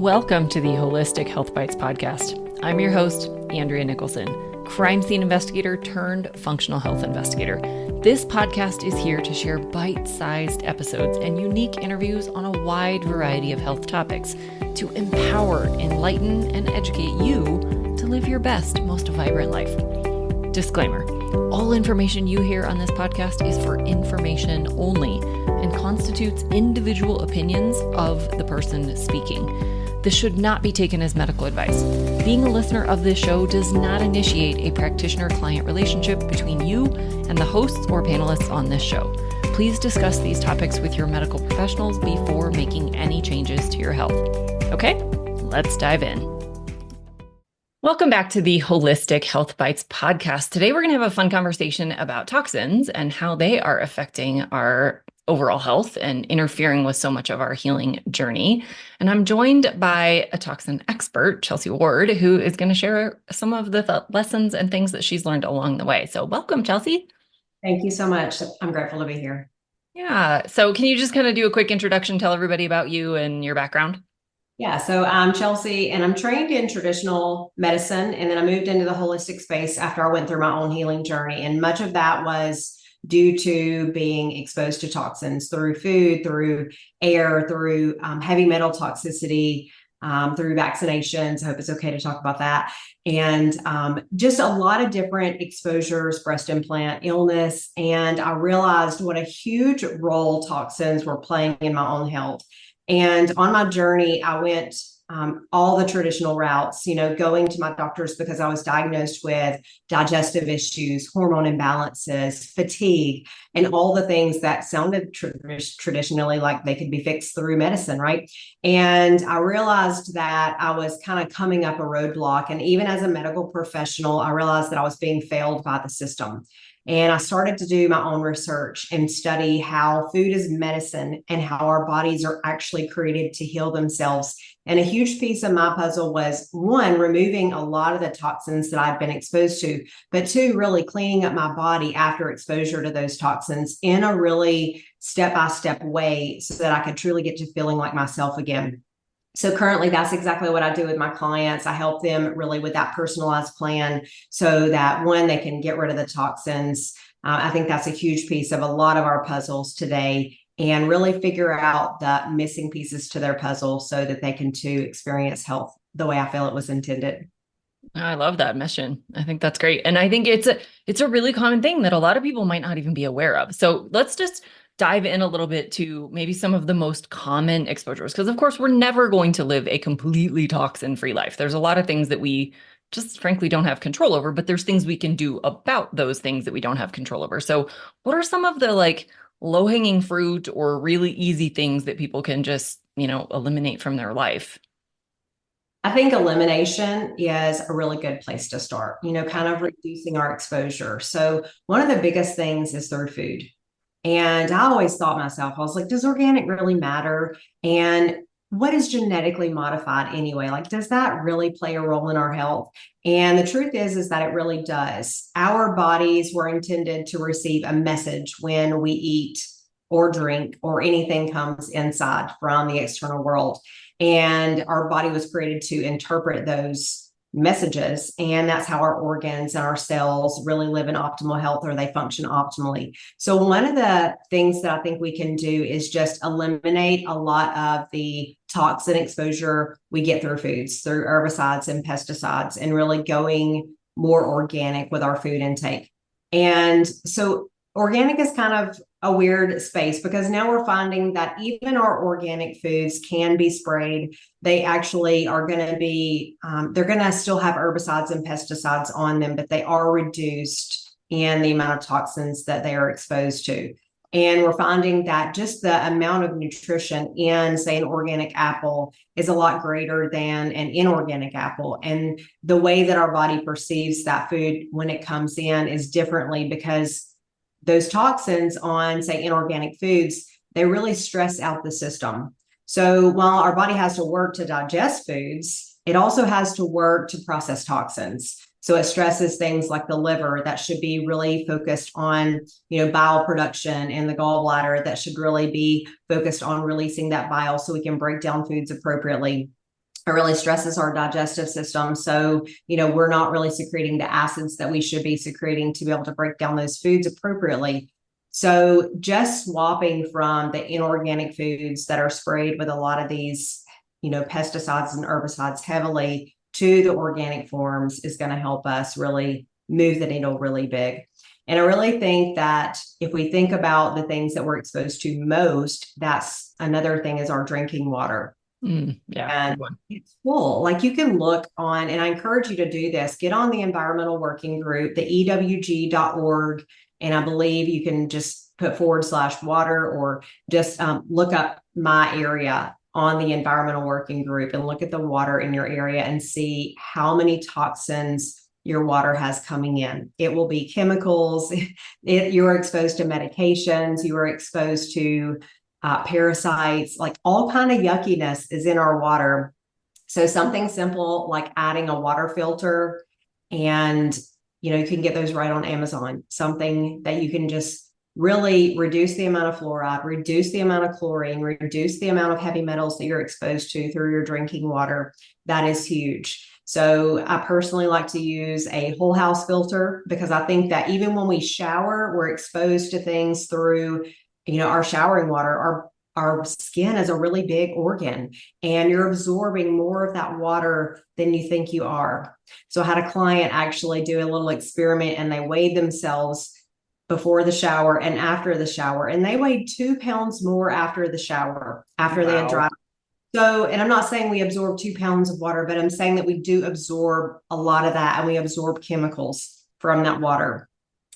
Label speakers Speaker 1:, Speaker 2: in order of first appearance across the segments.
Speaker 1: Welcome to the Holistic Health Bites podcast. I'm your host, Andrea Nicholson, crime scene investigator turned functional health investigator. This podcast is here to share bite-sized episodes and unique interviews on a wide variety of health topics to empower, enlighten, and educate you to live your best, most vibrant life. Disclaimer: all information you hear on this podcast is for information only and constitutes individual opinions of the person speaking. This should not be taken as medical advice. Being a listener of this show does not initiate a practitioner-client relationship between you and the hosts or panelists on this show. Please discuss these topics with your medical professionals before making any changes to your health. Okay, let's dive in. Welcome back to the Holistic Health Bites podcast. Today, we're going to have a fun conversation about toxins and how they are affecting our overall health and interfering with so much of our healing journey. And I'm joined by a toxin expert, Chelsie Ward, who is going to share some of the lessons and things that she's learned along the way. So welcome, Chelsie.
Speaker 2: Thank you so much. I'm grateful to be here.
Speaker 1: Yeah. So can you just kind of do a quick introduction, tell everybody about you and your background?
Speaker 2: Yeah, so I'm Chelsie, and I'm trained in traditional medicine, and then I moved into the holistic space after I went through my own healing journey. And much of that was due to being exposed to toxins through food, through air, through heavy metal toxicity, through vaccinations. I hope it's okay to talk about that. And just a lot of different exposures, breast implant, illness. And I realized what a huge role toxins were playing in my own health. And on my journey, I went all the traditional routes, going to my doctors because I was diagnosed with digestive issues, hormone imbalances, fatigue, and all the things that sounded traditionally like they could be fixed through medicine, right? And I realized that I was kind of coming up a roadblock. And even as a medical professional, I realized that I was being failed by the system. And I started to do my own research and study how food is medicine and how our bodies are actually created to heal themselves. And a huge piece of my puzzle was, one, removing a lot of the toxins that I've been exposed to, but two, really cleaning up my body after exposure to those toxins in a really step-by-step way so that I could truly get to feeling like myself again. So currently, that's exactly what I do with my clients. I help them really with that personalized plan so that, one, they can get rid of the toxins. I think that's a huge piece of a lot of our puzzles today, and really figure out the missing pieces to their puzzle so that they can too experience health the way I feel it was intended.
Speaker 1: I love that mission. I think that's great. And I think it's a really common thing that a lot of people might not even be aware of. So let's just dive in a little bit to maybe some of the most common exposures, because of course we're never going to live a completely toxin-free life. There's a lot of things that we just frankly don't have control over, but there's things we can do about those things that we don't have control over. So what are some of the low-hanging fruit or really easy things that people can just, eliminate from their life?
Speaker 2: I think elimination is a really good place to start, kind of reducing our exposure. So one of the biggest things is through food. And I always thought myself, I was like, does organic really matter? And what is genetically modified anyway? Does that really play a role in our health? And the truth is that it really does. Our bodies were intended to receive a message when we eat or drink or anything comes inside from the external world. And our body was created to interpret those messages. And that's how our organs and our cells really live in optimal health, or they function optimally. So one of the things that I think we can do is just eliminate a lot of the toxin exposure we get through foods, through herbicides and pesticides, and really going more organic with our food intake. And so organic is kind of a weird space because now we're finding that even our organic foods can be sprayed. They actually are going to be, they're going to still have herbicides and pesticides on them, but they are reduced in the amount of toxins that they are exposed to. And we're finding that just the amount of nutrition in, say, an organic apple is a lot greater than an inorganic apple. And the way that our body perceives that food when it comes in is differently because those toxins on, say, inorganic foods, they really stress out the system. So while our body has to work to digest foods, it also has to work to process toxins. So it stresses things like the liver that should be really focused on, bile production, and the gallbladder that should really be focused on releasing that bile so we can break down foods appropriately. It really stresses our digestive system. So, we're not really secreting the acids that we should be secreting to be able to break down those foods appropriately. So just swapping from the inorganic foods that are sprayed with a lot of these, pesticides and herbicides heavily to the organic forms is going to help us really move the needle really big. And I really think that if we think about the things that we're exposed to most, that's another thing is our drinking water.
Speaker 1: Yeah.
Speaker 2: And it's full. Like you can look on, and I encourage you to do this, get on the environmental working group, the ewg.org. And I believe you can just put /water or just look up my area on the environmental working group and look at the water in your area and see how many toxins your water has coming in. It will be chemicals. You're exposed to medications. You are exposed to parasites, like all kind of yuckiness is in our water. So something simple like adding a water filter, and you can get those right on Amazon. Something that you can just really reduce the amount of fluoride, reduce the amount of chlorine, reduce the amount of heavy metals that you're exposed to through your drinking water. That is huge. So I personally like to use a whole house filter because I think that even when we shower, we're exposed to things through our showering water. Our skin is a really big organ, and you're absorbing more of that water than you think you are. So I had a client actually do a little experiment, and they weighed themselves before the shower and after the shower, and they weighed 2 pounds more after the shower, after they had dried. So, and I'm not saying we absorb 2 pounds of water, but I'm saying that we do absorb a lot of that, and we absorb chemicals from that water.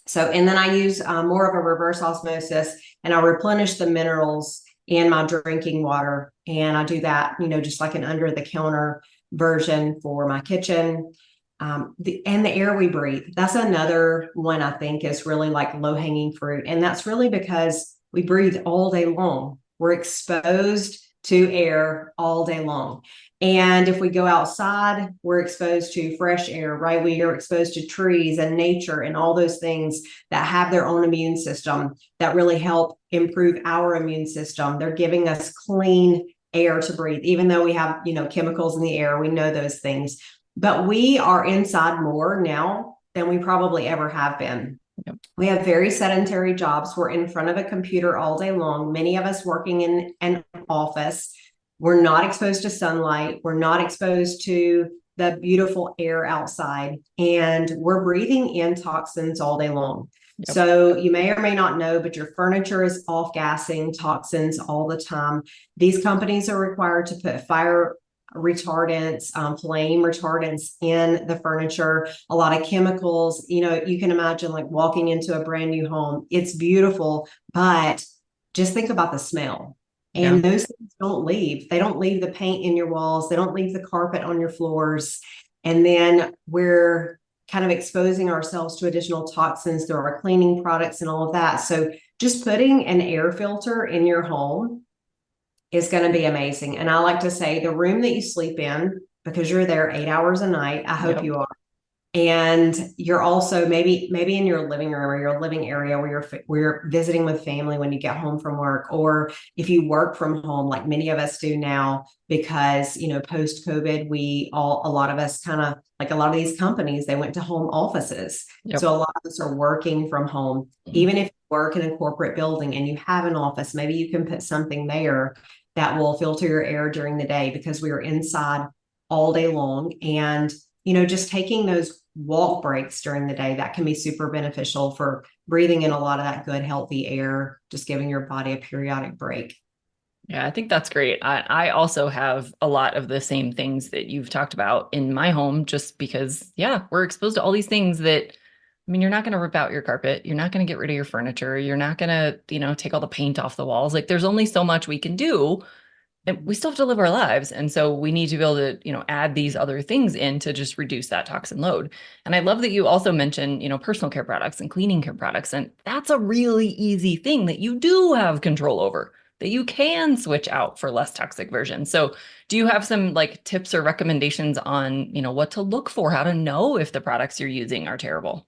Speaker 2: So, and then I use more of a reverse osmosis, and I replenish the minerals in my drinking water. And I do that, just like an under the counter version for my kitchen. And the air we breathe, that's another one I think is really like low hanging fruit. And that's really because we breathe all day long. We're exposed to air all day long. And if we go outside, we're exposed to fresh air, right? We are exposed to trees and nature and all those things that have their own immune system that really help improve our immune system. They're giving us clean air to breathe, even though we have, chemicals in the air. We know those things, but we are inside more now than we probably ever have been. Yep. We have very sedentary jobs. We're in front of a computer all day long. Many of us working in an office. We're not exposed to sunlight. We're not exposed to the beautiful air outside, and we're breathing in toxins all day long. Yep. So you may or may not know, but your furniture is off-gassing toxins all the time. These companies are required to put fire retardants, flame retardants in the furniture, a lot of chemicals. You can imagine like walking into a brand new home. It's beautiful, but just think about the smell. And those things don't leave. They don't leave the paint in your walls. They don't leave the carpet on your floors. And then we're kind of exposing ourselves to additional toxins through our cleaning products and all of that. So just putting an air filter in your home is going to be amazing. And I like to say the room that you sleep in, because you're there 8 hours a night, I hope you are. And you're also maybe in your living room or your living area where you're visiting with family when you get home from work, or if you work from home, like many of us do now, because, post COVID, a lot of us kind of like a lot of these companies, they went to home offices. Yep. So a lot of us are working from home. Mm-hmm. Even if you work in a corporate building and you have an office, maybe you can put something there that will filter your air during the day, because we are inside all day long. And, just taking those walk breaks during the day, that can be super beneficial for breathing in a lot of that good, healthy air, just giving your body a periodic break.
Speaker 1: Yeah, I think that's great. I also have a lot of the same things that you've talked about in my home, just because, we're exposed to all these things that, you're not going to rip out your carpet. You're not going to get rid of your furniture. You're not going to, take all the paint off the walls. Like there's only so much we can do, and we still have to live our lives. And so we need to be able to, add these other things in to just reduce that toxin load. And I love that you also mentioned, personal care products and cleaning care products. And that's a really easy thing that you do have control over, that you can switch out for less toxic versions. So do you have some like tips or recommendations on, what to look for, how to know if the products you're using are terrible?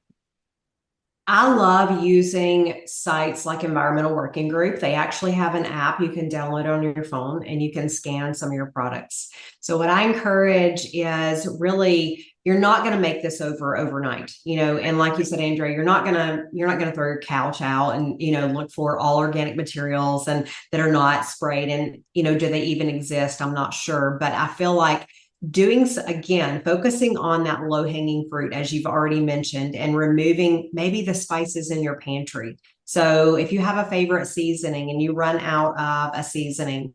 Speaker 2: I love using sites like Environmental Working Group. They actually have an app you can download on your phone and you can scan some of your products. So what I encourage is really you're not going to make this overnight, and like you said, Andrea, you're not going to throw your couch out and, look for all organic materials and that are not sprayed and, do they even exist? I'm not sure, but I feel like again, focusing on that low hanging fruit, as you've already mentioned, and removing maybe the spices in your pantry. So if you have a favorite seasoning and you run out of a seasoning,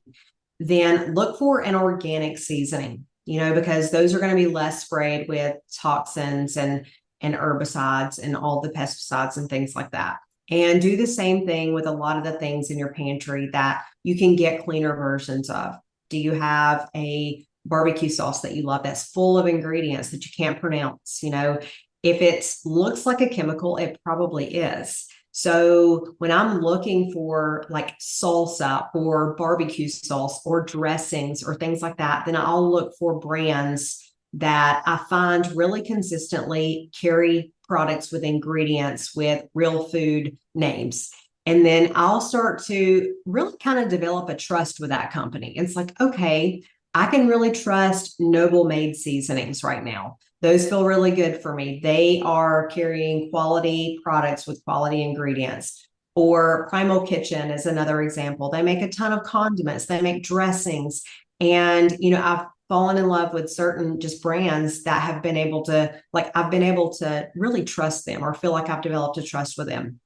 Speaker 2: then look for an organic seasoning, because those are going to be less sprayed with toxins and herbicides and all the pesticides and things like that. And do the same thing with a lot of the things in your pantry that you can get cleaner versions of. Do you have a barbecue sauce that you love that's full of ingredients that you can't pronounce? If it looks like a chemical, it probably is. So when I'm looking for like salsa or barbecue sauce or dressings or things like that, then I'll look for brands that I find really consistently carry products with ingredients with real food names. And then I'll start to really kind of develop a trust with that company. It's like, okay, I can really trust Noble Made seasonings right now. Those feel really good for me. They are carrying quality products with quality ingredients. Or Primal Kitchen is another example. They make a ton of condiments, they make dressings. And, I've fallen in love with certain just brands that have been able to, I've been able to really trust them or feel like I've developed a trust with them.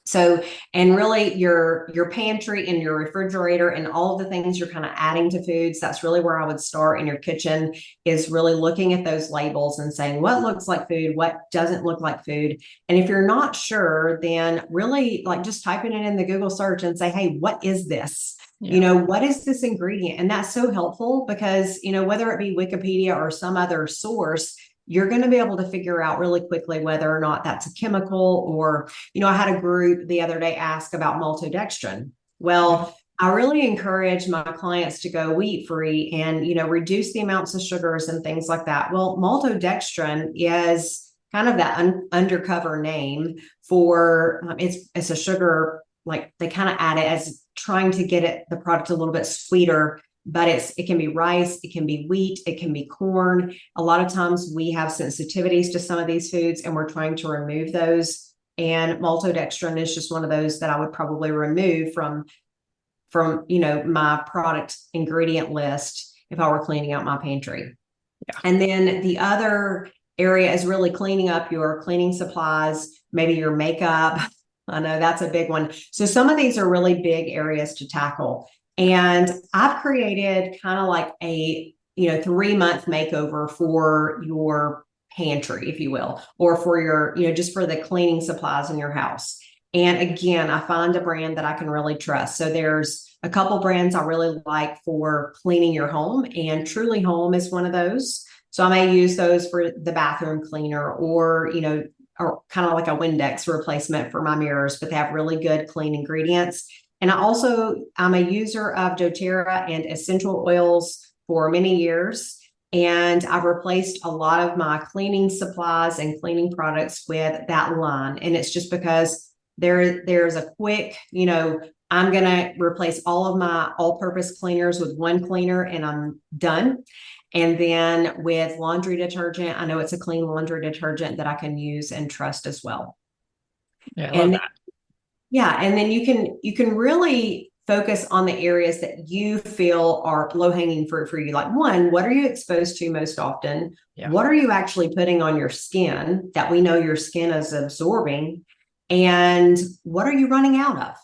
Speaker 2: So, and really your pantry and your refrigerator and all of the things you're kind of adding to foods, that's really where I would start in your kitchen, is really looking at those labels and saying what looks like food, what doesn't look like food. And if you're not sure, then really just typing it in the Google search and say, hey, what is this? Yeah. What is this ingredient? And that's so helpful because, whether it be Wikipedia or some other source, you're going to be able to figure out really quickly whether or not that's a chemical or, I had a group the other day ask about maltodextrin. Well, I really encourage my clients to go wheat free and, reduce the amounts of sugars and things like that. Well, maltodextrin is kind of that undercover name for, it's a sugar, like they kind of add it as trying to get the product a little bit sweeter. But it can be rice, it can be wheat, it can be corn. A lot of times we have sensitivities to some of these foods and we're trying to remove those. And maltodextrin is just one of those that I would probably remove from my product ingredient list if I were cleaning out my pantry. Yeah. And then the other area is really cleaning up your cleaning supplies, maybe your makeup. I know that's a big one. So some of these are really big areas to tackle. And I've created kind of like a, 3-month makeover for your pantry, if you will, or for your, just for the cleaning supplies in your house. And again, I find a brand that I can really trust. So there's a couple brands I really like for cleaning your home, and Truly Home is one of those. So I may use those for the bathroom cleaner or, or kind of like a Windex replacement for my mirrors, but they have really good clean ingredients. And I'm a user of doTERRA and essential oils for many years. And I've replaced a lot of my cleaning supplies and cleaning products with that line. And it's just because there's a quick, I'm going to replace all of my all-purpose cleaners with one cleaner and I'm done. And then with laundry detergent, I know it's a clean laundry detergent that I can use and trust as well.
Speaker 1: Yeah, I love that.
Speaker 2: Yeah. And then you can really focus on the areas that you feel are low hanging fruit for you. Like one, what are you exposed to most often? Yeah. What are you actually putting on your skin that we know your skin is absorbing? And what are you running out of?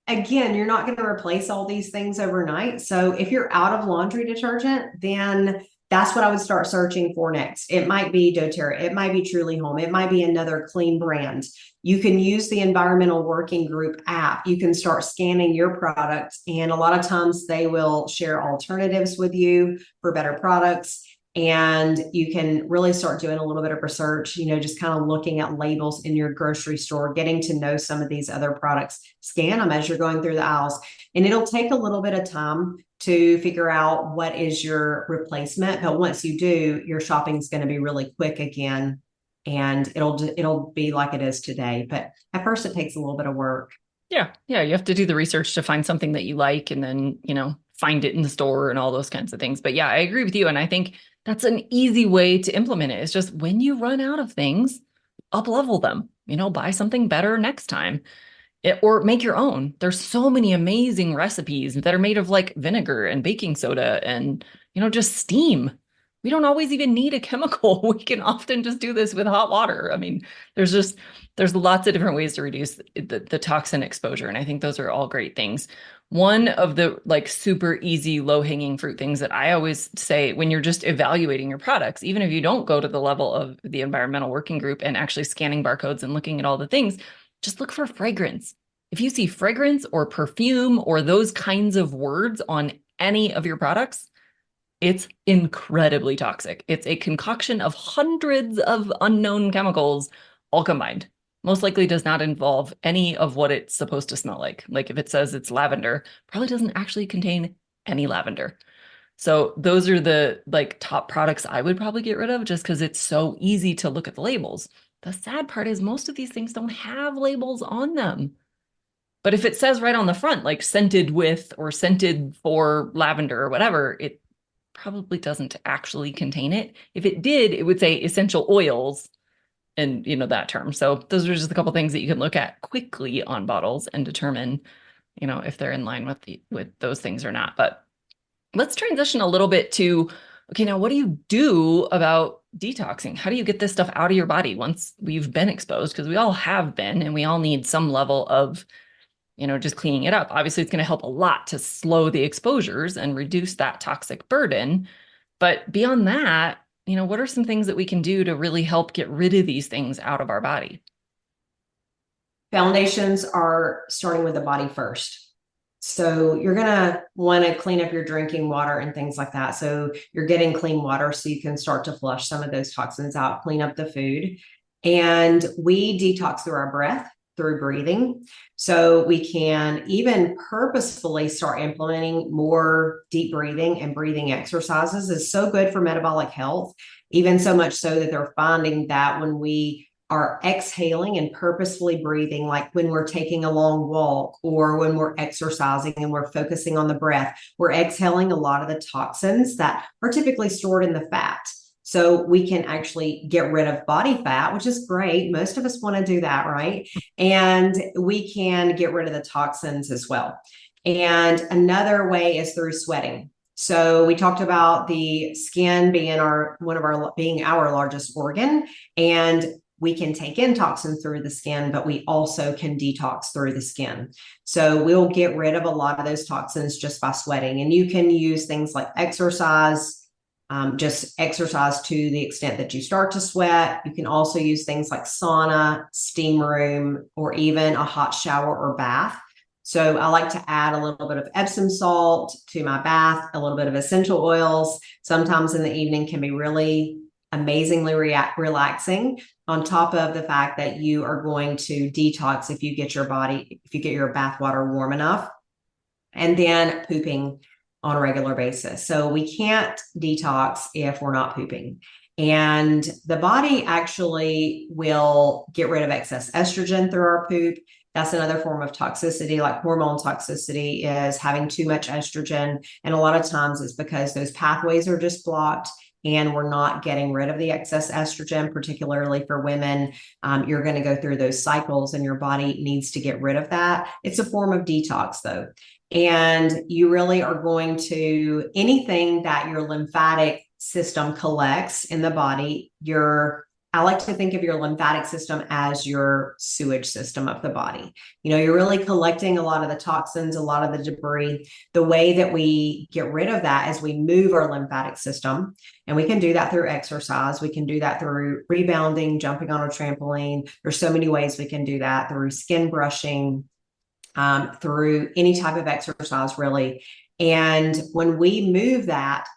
Speaker 2: Again, you're not going to replace all these things overnight. So if you're out of laundry detergent, then that's what I would start searching for next. It might be doTERRA. It might be Truly Home. It might be another clean brand. You can use the Environmental Working Group app. You can start scanning your products. And a lot of times they will share alternatives with you for better products. And you can really start doing a little bit of research, just kind of looking at labels in your grocery store, getting to know some of these other products, scan them as you're going through the aisles. And it'll take a little bit of time to figure out what is your replacement. But once you do, your shopping is going to be really quick again. and it'll be like it is today. But at first it takes a little bit of work.
Speaker 1: Yeah. Yeah. You have to do the research to find something that you like and then, find it in the store and all those kinds of things. But yeah, I agree with you. And I think that's an easy way to implement it. It's just when you run out of things, up level them, buy something better next time. Or make your own. There's so many amazing recipes that are made of like vinegar and baking soda and, just steam. We don't always even need a chemical. We can often just do this with hot water. I mean, there's lots of different ways to reduce the toxin exposure. And I think those are all great things. One of the like super easy, low hanging fruit things that I always say when you're just evaluating your products, even if you don't go to the level of the environmental working group and actually scanning barcodes and looking at all the things, just look for fragrance. If you see fragrance or perfume or those kinds of words on any of your products, it's incredibly toxic. It's a concoction of hundreds of unknown chemicals all combined. Most likely does not involve any of what it's supposed to smell like. Like if it says it's lavender, probably doesn't actually contain any lavender. So those are the like top products I would probably get rid of just because it's so easy to look at the labels. The sad part is most of these things don't have labels on them. But if it says right on the front, like scented with or scented for lavender or whatever, it probably doesn't actually contain it. If it did, it would say essential oils and that term. So those are just a couple things that you can look at quickly on bottles and determine, if they're in line with those things or not. But let's transition a little bit to, okay, now what do you do about detoxing? How do you get this stuff out of your body once we've been exposed? Because we all have been, and we all need some level of just cleaning it up. Obviously, it's going to help a lot to slow the exposures and reduce that toxic burden. But beyond that, what are some things that we can do to really help get rid of these things out of our body?
Speaker 2: Foundations are starting with the body first. So you're going to want to clean up your drinking water and things like that. So you're getting clean water so you can start to flush some of those toxins out, clean up the food. And we detox through our breath, through breathing. So we can even purposefully start implementing more deep breathing and breathing exercises. Is so good for metabolic health, even so much so that they're finding that when we are exhaling and purposefully breathing, like when we're taking a long walk or when we're exercising and we're focusing on the breath, we're exhaling a lot of the toxins that are typically stored in the fat. So we can actually get rid of body fat, which is great. Most of us want to do that, right? And we can get rid of the toxins as well. And another way is through sweating. So we talked about the skin being our largest organ, and we can take in toxins through the skin, but we also can detox through the skin. So we'll get rid of a lot of those toxins just by sweating. And you can use things like exercise. Just exercise to the extent that you start to sweat. You can also use things like sauna, steam room, or even a hot shower or bath. So I like to add a little bit of Epsom salt to my bath, a little bit of essential oils. Sometimes in the evening can be really amazingly relaxing, on top of the fact that you are going to detox if you get your bath water warm enough. And then pooping on a regular basis. So we can't detox if we're not pooping. And the body actually will get rid of excess estrogen through our poop. That's another form of toxicity, like hormone toxicity is having too much estrogen. And a lot of times it's because those pathways are just blocked and we're not getting rid of the excess estrogen, particularly for women. You're going to go through those cycles and your body needs to get rid of that. It's a form of detox though. And you really are going to, anything that your lymphatic system collects in the body, I like to think of your lymphatic system as your sewage system of the body. You're really collecting a lot of the toxins, a lot of the debris. The way that we get rid of that is we move our lymphatic system, and we can do that through exercise. We can do that through rebounding, jumping on a trampoline. There's so many ways we can do that, through skin brushing, through any type of exercise, really. And when we move that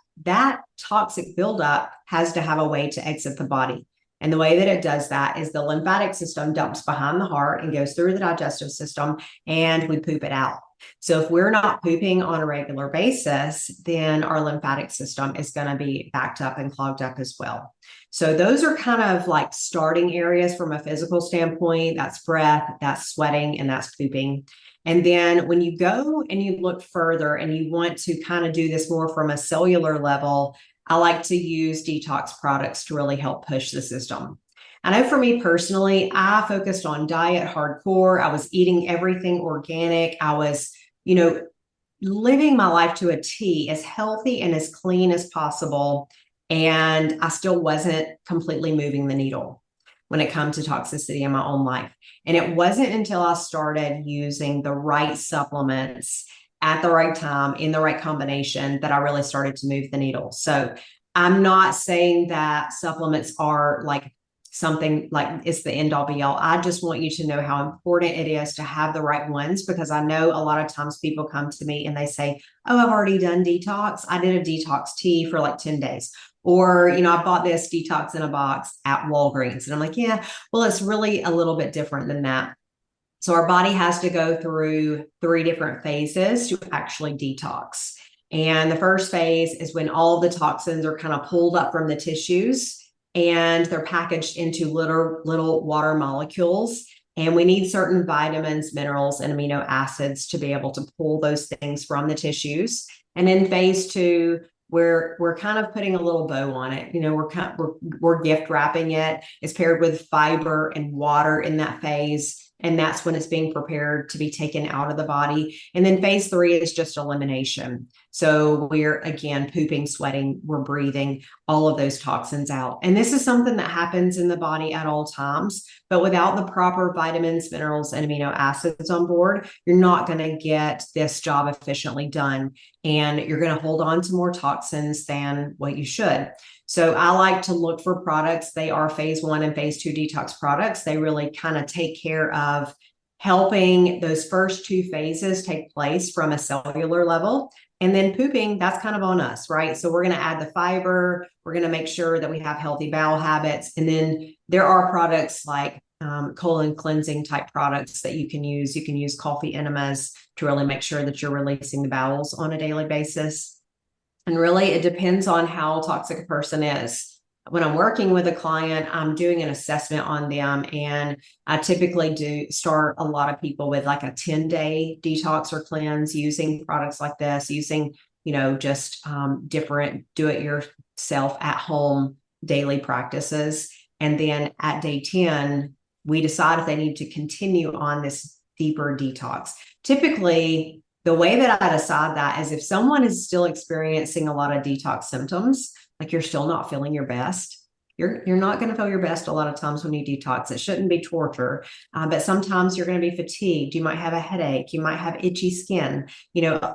Speaker 2: toxic buildup has to have a way to exit the body. And the way that it does that is the lymphatic system dumps behind the heart and goes through the digestive system, and we poop it out. So if we're not pooping on a regular basis, then our lymphatic system is going to be backed up and clogged up as well. So those are kind of like starting areas from a physical standpoint. That's breath, that's sweating, and that's pooping. And then when you go and you look further and you want to kind of do this more from a cellular level, I like to use detox products to really help push the system. I know for me personally, I focused on diet hardcore. I was eating everything organic. I was, living my life to a T, as healthy and as clean as possible. And I still wasn't completely moving the needle when it comes to toxicity in my own life. And it wasn't until I started using the right supplements at the right time in the right combination that I really started to move the needle. So I'm not saying that supplements are like something like it's the end all be all. I just want you to know how important it is to have the right ones, because I know a lot of times people come to me and they say, oh, I've already done detox. I did a detox tea for like 10 days. Or, I bought this detox in a box at Walgreens. And I'm like, yeah, well, it's really a little bit different than that. So our body has to go through 3 different phases to actually detox. And the first phase is when all the toxins are kind of pulled up from the tissues and they're packaged into little water molecules. And we need certain vitamins, minerals, and amino acids to be able to pull those things from the tissues. And in phase 2, we're kind of putting a little bow on it. We're gift wrapping it. It's paired with fiber and water in that phase. And that's when it's being prepared to be taken out of the body. And then phase 3 is just elimination. So we're, again, pooping, sweating, we're breathing all of those toxins out. And this is something that happens in the body at all times, but without the proper vitamins, minerals, and amino acids on board, you're not going to get this job efficiently done. And you're going to hold on to more toxins than what you should. So I like to look for products. They are phase 1 and phase 2 detox products. They really kind of take care of helping those first 2 phases take place from a cellular level. And then pooping, that's kind of on us, right? So we're going to add the fiber. We're going to make sure that we have healthy bowel habits. And then there are products like colon cleansing type products that you can use. You can use coffee enemas to really make sure that you're releasing the bowels on a daily basis. And really, it depends on how toxic a person is. When I'm working with a client, I'm doing an assessment on them. And I typically do start a lot of people with like a 10-day detox or cleanse using products like this, using, just different do-it-yourself at home daily practices. And then at day 10, we decide if they need to continue on this deeper detox. Typically, the way that I decide that is if someone is still experiencing a lot of detox symptoms, like you're still not feeling your best, you're not going to feel your best a lot of times when you detox. It shouldn't be torture, but sometimes you're going to be fatigued. You might have a headache. You might have itchy skin.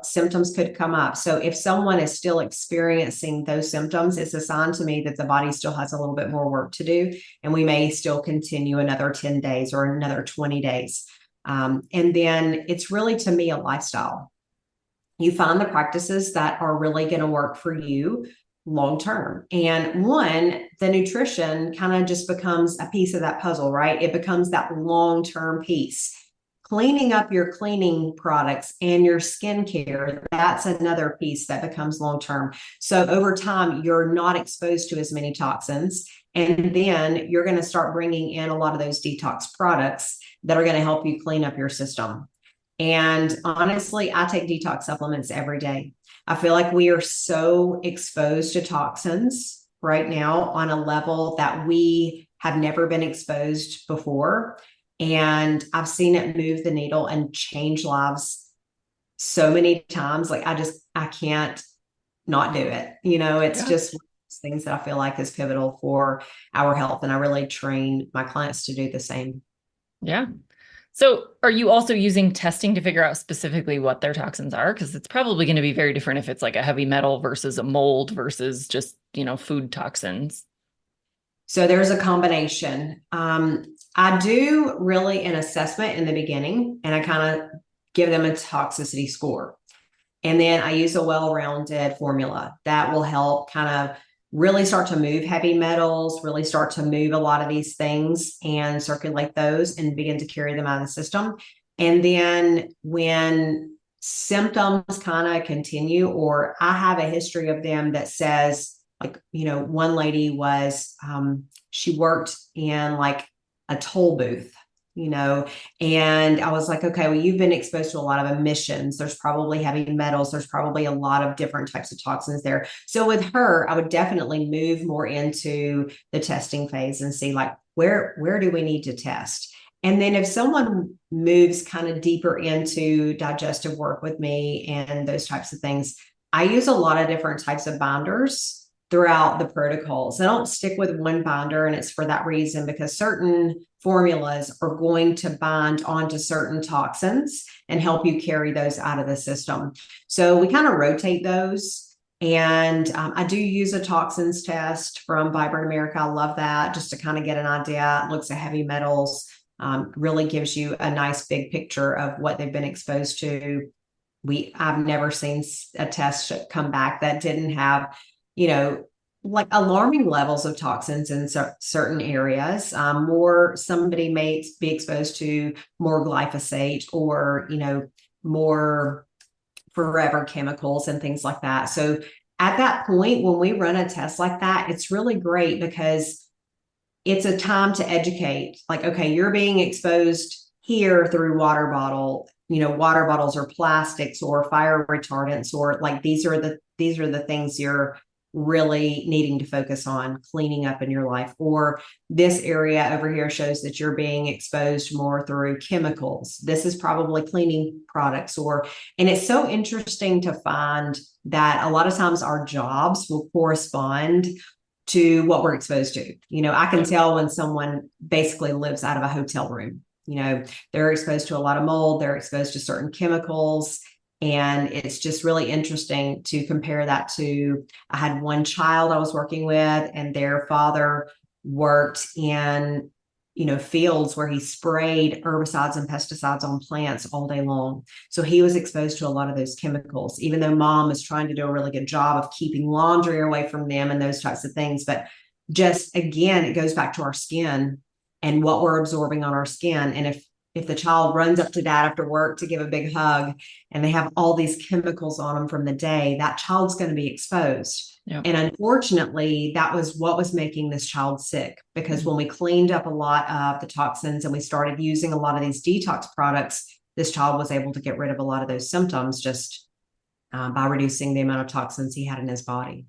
Speaker 2: Symptoms could come up. So if someone is still experiencing those symptoms, it's a sign to me that the body still has a little bit more work to do, and we may still continue another 10 days or another 20 days. And then it's really, to me, a lifestyle. You find the practices that are really going to work for you long term. And the nutrition kind of just becomes a piece of that puzzle, right? It becomes that long-term piece. Cleaning up your cleaning products and your skincare, that's another piece that becomes long-term. So over time, you're not exposed to as many toxins. And then you're going to start bringing in a lot of those detox products that are going to help you clean up your system. And honestly, I take detox supplements every day. I feel like we are so exposed to toxins right now on a level that we have never been exposed before. And I've seen it move the needle and change lives so many times. Like I can't not do it. It's just one of those things that I feel like is pivotal for our health. And I really train my clients to do the same.
Speaker 1: Yeah. So are you also using testing to figure out specifically what their toxins are? Because it's probably going to be very different if it's like a heavy metal versus a mold versus just, food toxins.
Speaker 2: So there's a combination. I do really an assessment in the beginning, and I kind of give them a toxicity score. And then I use a well-rounded formula that will help kind of really start to move heavy metals, really start to move a lot of these things and circulate those and begin to carry them out of the system. And then when symptoms kind of continue, or I have a history of them that says, like, one lady was, she worked in like a toll booth, and I was like, okay, well, you've been exposed to a lot of emissions. There's probably heavy metals. There's probably a lot of different types of toxins there. So with her, I would definitely move more into the testing phase and see like, where do we need to test? And then if someone moves kind of deeper into digestive work with me and those types of things, I use a lot of different types of binders throughout the protocols. I don't stick with one binder, and it's for that reason, because certain formulas are going to bind onto certain toxins and help you carry those out of the system. So we kind of rotate those. And I do use a toxins test from Vibrant America. I love that, just to kind of get an idea. It looks at heavy metals, really gives you a nice big picture of what they've been exposed to. I've never seen a test come back that didn't have, like alarming levels of toxins in certain areas. Somebody may be exposed to more glyphosate, or, more forever chemicals and things like that. So at that point, when we run a test like that, it's really great because it's a time to educate. Like, okay, you're being exposed here through water bottle. Water bottles are plastics or fire retardants, or like these are the things you're really needing to focus on cleaning up in your life. Or this area over here shows that you're being exposed more through chemicals. This is probably cleaning products. And it's so interesting to find that a lot of times our jobs will correspond to what we're exposed to. I can tell when someone basically lives out of a hotel room. They're exposed to a lot of mold, they're exposed to certain chemicals. And it's just really interesting to compare that to, I had one child I was working with, and their father worked in, fields where he sprayed herbicides and pesticides on plants all day long. So he was exposed to a lot of those chemicals, even though mom is trying to do a really good job of keeping laundry away from them and those types of things. But just, again, it goes back to our skin and what we're absorbing on our skin. And if the child runs up to dad after work to give a big hug and they have all these chemicals on them from the day, that child's going to be exposed. Yep. And unfortunately, that was what was making this child sick, because when we cleaned up a lot of the toxins and we started using a lot of these detox products, this child was able to get rid of a lot of those symptoms just by reducing the amount of toxins he had in his body.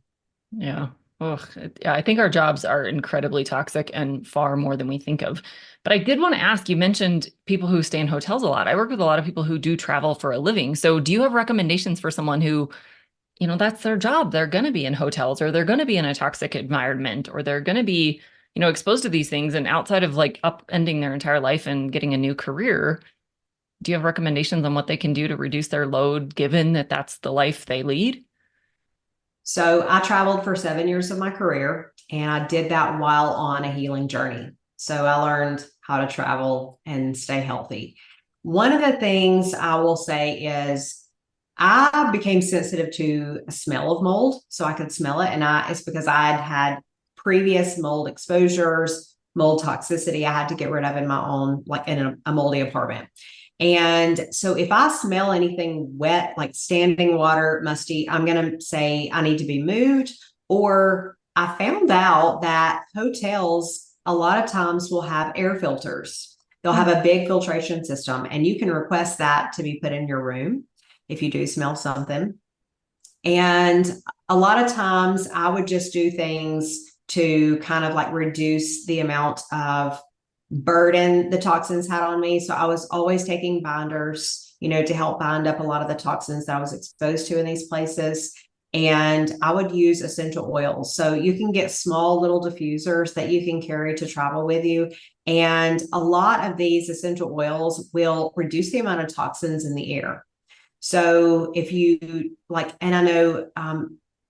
Speaker 1: Yeah. Ugh. Yeah, I think our jobs are incredibly toxic and far more than we think of. But I did want to ask, you mentioned people who stay in hotels a lot. I work with a lot of people who do travel for a living. So do you have recommendations for someone who, that's their job? They're going to be in hotels, or they're going to be in a toxic environment, or they're going to be, exposed to these things. And outside of like upending their entire life and getting a new career, do you have recommendations on what they can do to reduce their load, given that that's the life they lead?
Speaker 2: So I traveled for 7 years of my career, and I did that while on a healing journey. So I learned how to travel and stay healthy. One of the things I will say is I became sensitive to a smell of mold. So I could smell it. And it's because I had previous mold exposures, mold toxicity I had to get rid of in my own, like in a moldy apartment. And so if I smell anything wet, like standing water, musty, I'm going to say I need to be moved. Or I found out that hotels a lot of times will have air filters. They'll have a big filtration system, and you can request that to be put in your room if you do smell something. And a lot of times I would just do things to kind of like reduce the amount of burden the toxins had on me. So I was always taking binders, to help bind up a lot of the toxins that I was exposed to in these places. And I would use essential oils. So you can get small little diffusers that you can carry to travel with you. And a lot of these essential oils will reduce the amount of toxins in the air. So if you like, and I know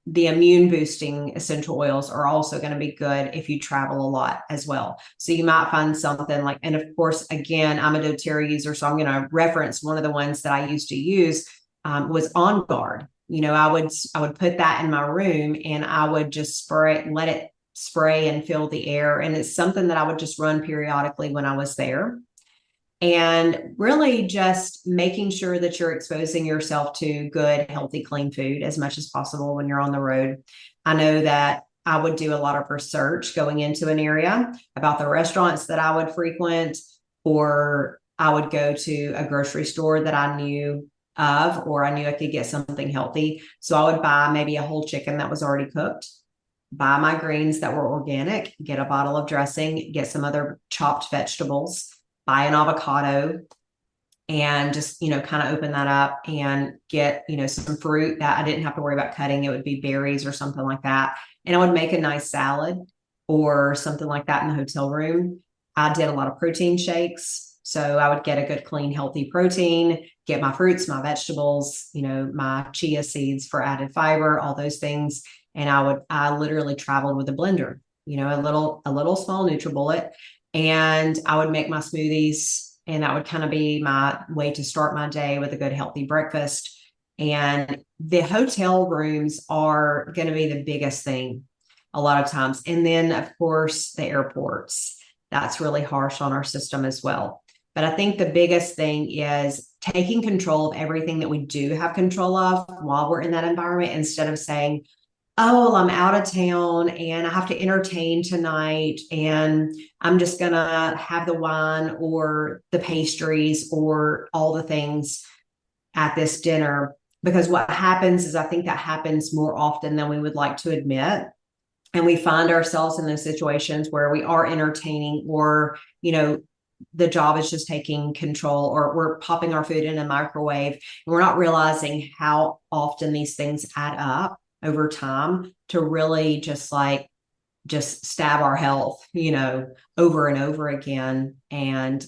Speaker 2: the immune boosting essential oils are also going to be good if you travel a lot as well. So you might find something like, and of course, again, I'm a doTERRA user, so I'm going to reference one of the ones that I used to use was On Guard. I would put that in my room, and I would just let it spray and fill the air. And it's something that I would just run periodically when I was there. and really just making sure that you're exposing yourself to good, healthy, clean food as much as possible when you're on the road. I know that I would do a lot of research going into an area about the restaurants that I would frequent, or I would go to a grocery store that I knew of, or I knew I could get something healthy. So I would buy maybe a whole chicken that was already cooked, buy my greens that were organic, get a bottle of dressing, get some other chopped vegetables, buy an avocado, and just, kind of open that up and get, some fruit that I didn't have to worry about cutting. It would be berries or something like that. And I would make a nice salad or something like that in the hotel room. I did a lot of protein shakes. So I would get a good, clean, healthy protein, get my fruits, my vegetables, my chia seeds for added fiber, all those things. And I literally traveled with a blender, a little small NutriBullet, and I would make my smoothies, and that would kind of be my way to start my day with a good, healthy breakfast. And the hotel rooms are going to be the biggest thing a lot of times. And then, of course, the airports. That's really harsh on our system as well. But I think the biggest thing is taking control of everything that we do have control of while we're in that environment, instead of saying, oh, well, I'm out of town and I have to entertain tonight, and I'm just going to have the wine or the pastries or all the things at this dinner. Because what happens is, I think that happens more often than we would like to admit. And we find ourselves in those situations where we are entertaining, or, the job is just taking control, or we're popping our food in a microwave, and we're not realizing how often these things add up over time to really just stab our health, over and over again. And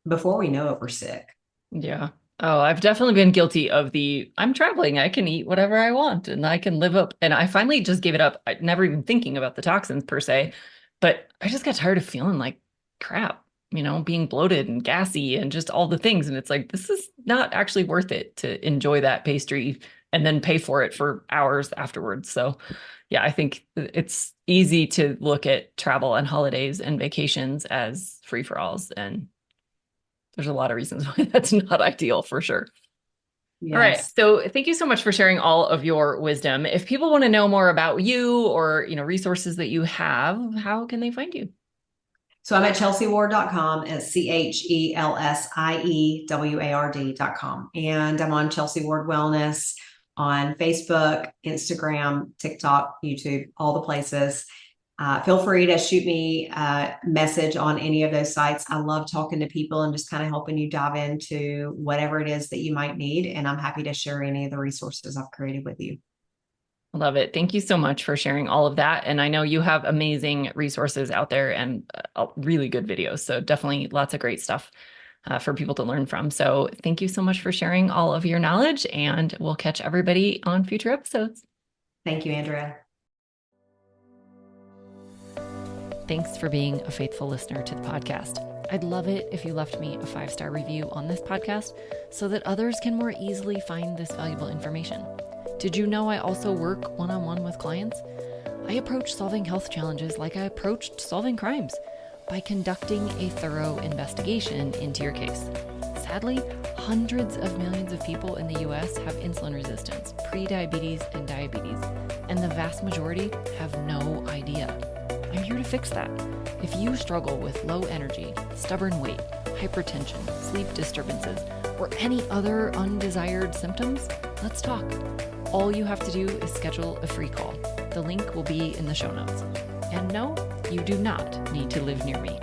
Speaker 2: before we know it, we're sick.
Speaker 1: Yeah. Oh, I've definitely been guilty of I'm traveling, I can eat whatever I want and I can live up. And I finally just gave it up. I never even thinking about the toxins per se, but I just got tired of feeling like crap, being bloated and gassy and just all the things. And it's like, this is not actually worth it to enjoy that pastry and then pay for it for hours afterwards. So yeah, I think it's easy to look at travel and holidays and vacations as free-for-alls, and there's a lot of reasons why that's not ideal, for sure. Yes. All right. So thank you so much for sharing all of your wisdom. If people want to know more about you, or, resources that you have, how can they find you?
Speaker 2: So I'm at chelsieward.com, at ChelsiewArD.com. And I'm on Chelsie Ward Wellness on Facebook, Instagram, TikTok, YouTube, all the places. Feel free to shoot me a message on any of those sites. I love talking to people and just kind of helping you dive into whatever it is that you might need. And I'm happy to share any of the resources I've created with you.
Speaker 1: Love it. Thank you so much for sharing all of that. And I know you have amazing resources out there and really good videos. So definitely lots of great stuff for people to learn from. So thank you so much for sharing all of your knowledge, and we'll catch everybody on future episodes.
Speaker 2: Thank you, Andrea.
Speaker 1: Thanks for being a faithful listener to the podcast. I'd love it if you left me a 5-star review on this podcast so that others can more easily find this valuable information. Did you know I also work one-on-one with clients? I approach solving health challenges like I approached solving crimes, by conducting a thorough investigation into your case. Sadly, hundreds of millions of people in the US have insulin resistance, prediabetes, and diabetes, and the vast majority have no idea. I'm here to fix that. If you struggle with low energy, stubborn weight, hypertension, sleep disturbances, or any other undesired symptoms, let's talk. All you have to do is schedule a free call. The link will be in the show notes. And no, you do not need to live near me.